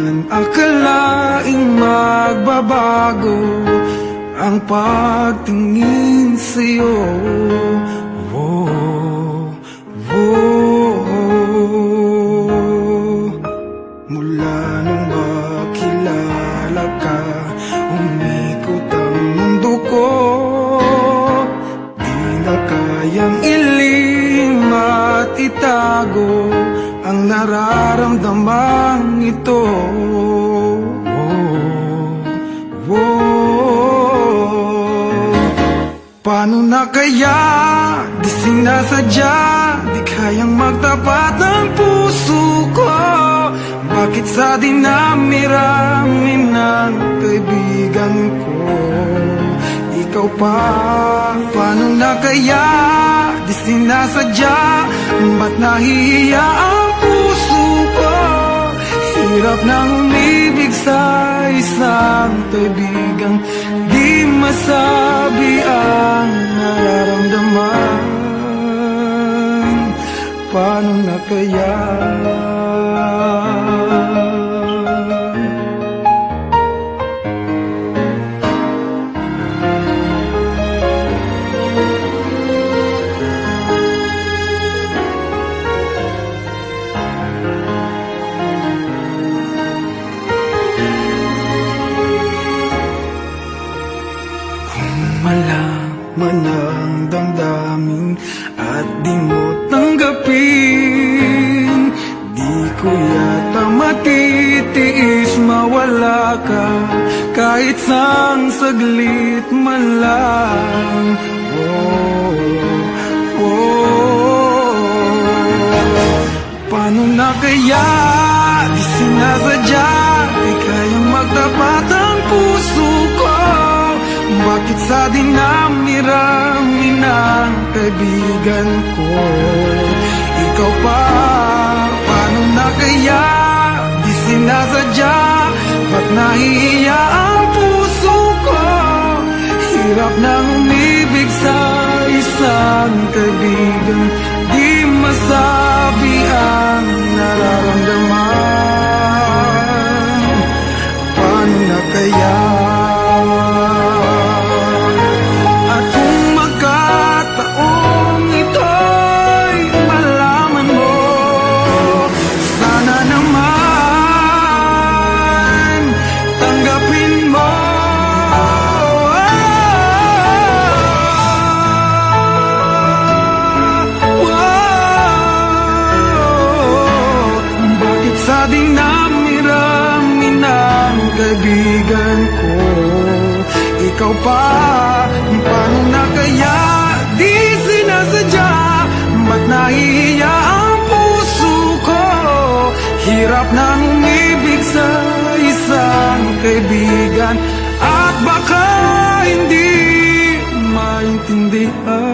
naman akalaing magbabago ang pagtingin sa'yo. Whoa, whoa. Mula nung makilala ka, umikot ang mundo ko. Di na kayang ilim at itago ang nararamdamang ito. Paano na kaya di sinasadya, di kayang magtapat ng puso ko? Bakit sa dinami-rami ng kaibigan ko ikaw pa? Paano na kaya di sinasadya, ba't nahihiya ang puso ko? Hirap nang umibig sa isang kaibigang di masabi ang nararamdaman. Paano na kaya? Malaman ang damdamin at di mo tanggapin, di ko yata matitiis mawala ka kahit sang saglit man lang. Paano na kaya di sinasadya, di kayang magtapat ang puso ko? Bakit sa dinami-rami ng kaibigan ko ikaw pa? Paano na kaya di sinasadya, ba't nahihiya ang puso ko? Hirap nang umibig sa isang kaibigan di masabi ang nararamdaman. Paano na kaya? Sa dinami-rami ng kaibigan ko ikaw pa? Paano na kaya di sinasadya, ba't nahihiya ang puso ko? Hirap nang umibig sa isang kaibigan at baka hindi maintindihan.